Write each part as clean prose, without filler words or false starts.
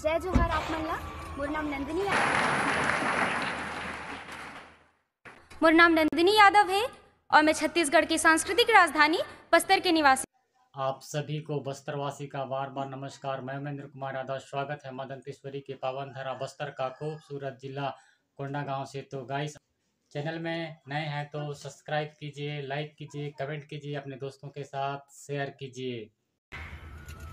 जय जोहार आप मनला। मोर नाम नंदिनी यादव है और मैं छत्तीसगढ़ की सांस्कृतिक राजधानी बस्तर के निवासी। आप सभी को बस्तरवासी का बार बार नमस्कार। मैं महेंद्र कुमार यादव। स्वागत है मदंतेश्वरी के पावन धरा बस्तर का खूबसूरत जिला कोंडागांव से। तो गाइस, चैनल में नए हैं तो सब्सक्राइब कीजिए, लाइक कीजिए, कमेंट कीजिए, अपने दोस्तों के साथ शेयर कीजिए।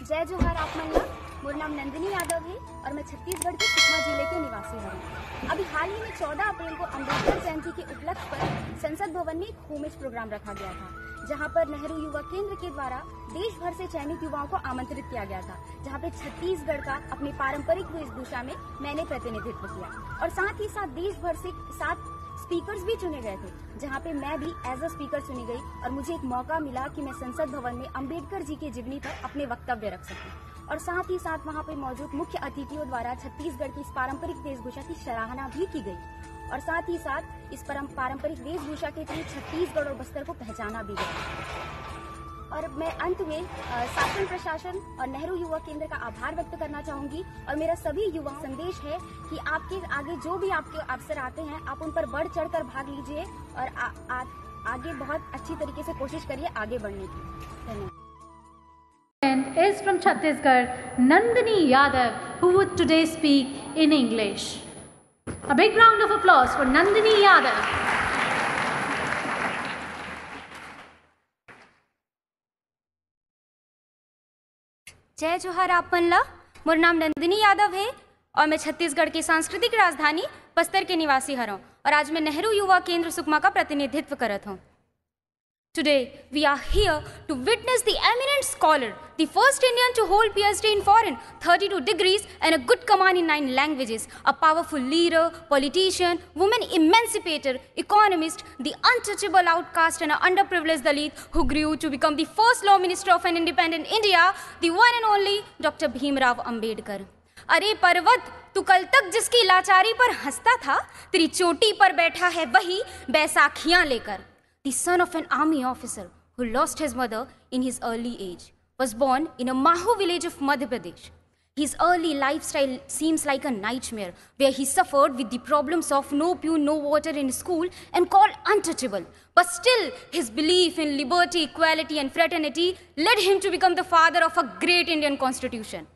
जय जोहार आप मनला। मोर नाम नंदिनी यादव है और मैं छत्तीसगढ़ के सुकमा जिले के निवासी हूँ। अभी हाल ही में 14 अप्रैल को अम्बेडकर जयंती के उपलक्ष्य पर संसद भवन में एक होमेज प्रोग्राम रखा गया था, जहां पर नेहरू युवा केंद्र के द्वारा देश भर से चयनित युवाओं को आमंत्रित किया गया था, जहां पे छत्तीसगढ़ का अपनी पारंपरिक वेशभूषा में मैंने प्रतिनिधित्व किया और साथ ही साथ देश भर से 7 स्पीकर्स भी चुने गए थे, जहां पे मैं भी एज अ स्पीकर चुनी गई और मुझे एक मौका मिला कि मैं संसद भवन में अम्बेडकर जी के जीवनी पर अपने वक्तव्य रख सकूं और साथ ही साथ वहां पे मौजूद मुख्य अतिथियों द्वारा छत्तीसगढ़ की इस पारंपरिक वेशभूषा की सराहना भी की गई और साथ ही साथ इस पारंपरिक वेशभूषा के लिए छत्तीसगढ़ और बस्तर को पहचाना भी गया। और मैं अंत में शासन प्रशासन और नेहरू युवा केंद्र का आभार व्यक्त करना चाहूंगी और मेरा सभी युवा संदेश है कि आपके आगे जो भी आपके अवसर आते हैं आप उन पर बढ़ चढ़कर भाग लीजिए और आगे बहुत अच्छी तरीके से कोशिश करिए आगे बढ़ने की। धन्यवाद। Is from Chhattisgarh, Nandini Yadav, who would today speak in English. A big round of applause for Nandini Yadav. जय जोहार आप मनला। मोर नाम नंदिनी यादव है और मैं छत्तीसगढ़ की सांस्कृतिक राजधानी बस्तर के निवासी हूँ और आज मैं नेहरू युवा केंद्र सुकमा का प्रतिनिधित्व करत हूँ। Today we are here to witness the eminent scholar, the first Indian to hold PhD in foreign, 32 degrees and a good command in 9 languages, a powerful leader, politician, woman emancipator, economist, the untouchable outcast and an underprivileged Dalit who grew to become the first law minister of an independent India, the one and only Dr. Bhimrao Ambedkar. अरे पर्वत, तू कल तक जिसकी लाचारी पर हंसता था, तेरी चोटी पर बैठा है वही बैसाखियां लेकर। The son of an army officer who lost his mother in his early age, was born in a Maho village of Madhya Pradesh. His early lifestyle seems like a nightmare where he suffered with the problems of no food, no water in school and called untouchable. But still, his belief in liberty, equality and fraternity led him to become the father of a great Indian constitution.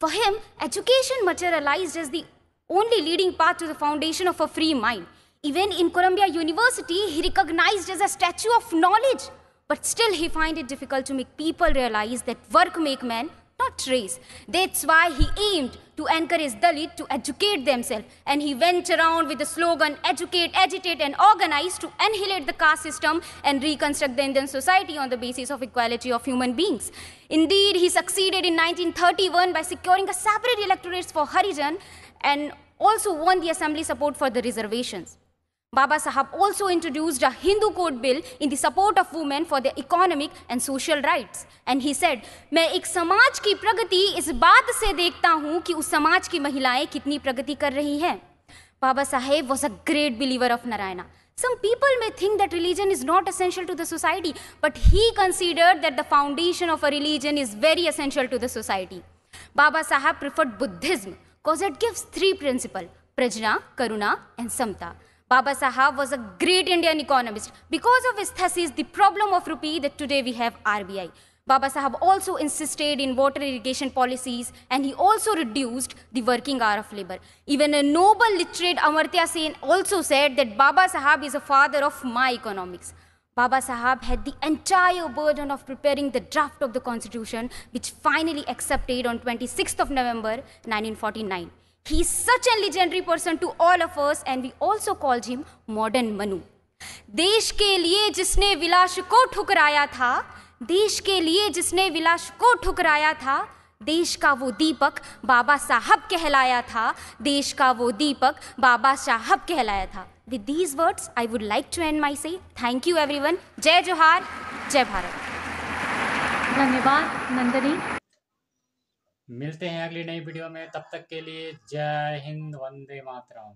For him, education materialized as the only leading path to the foundation of a free mind. Even in Columbia University, he recognized as a statue of knowledge. But still he find it difficult to make people realize that work make man, not race. That's why he aimed to encourage Dalit to educate themselves. And he went around with the slogan, educate, agitate and organize to annihilate the caste system and reconstruct the Indian society on the basis of equality of human beings. Indeed, he succeeded in 1931 by securing a separate electorates for Harijan and also won the assembly support for the reservations. Baba Sahab also introduced a Hindu code bill in the support of women for their economic and social rights. And he said, मैं एक समाज की प्रगति इस बात से देखता हूँ कि उस समाज की महिलाएं कितनी प्रगति कर रही हैं। Baba Saheb was a great believer of Narayana. Some people may think that religion is not essential to the society, but he considered that the foundation of a religion is very essential to the society. Baba Saheb preferred Buddhism because it gives 3 principles, Prajna, Karuna and Samta. Baba Sahab was a great Indian economist. Because of his thesis, The Problem of Rupee, that today we have RBI. Baba Sahab also insisted in water irrigation policies and he also reduced the working hour of labor. Even a noble literate Amartya Sen also said that Baba Sahab is a father of my economics. Baba Sahab had the entire burden of preparing the draft of the constitution, which finally accepted on 26th of November 1949. He is such a legendary person to all of us and we also called him Modern Manu. देश के लिए जिसने विलास को ठुकराया था, देश के लिए जिसने विलास को ठुकराया था, देश का वो दीपक बाबा साहब कहलाया था, देश का वो दीपक बाबा साहब कहलाया था। With these words, I would like to end my say. Thank you everyone. जय जोहार, जय भारत। धन्यवाद नंदिनी। मिलते हैं अगली नई वीडियो में, तब तक के लिए जय हिंद, वंदे मातरम।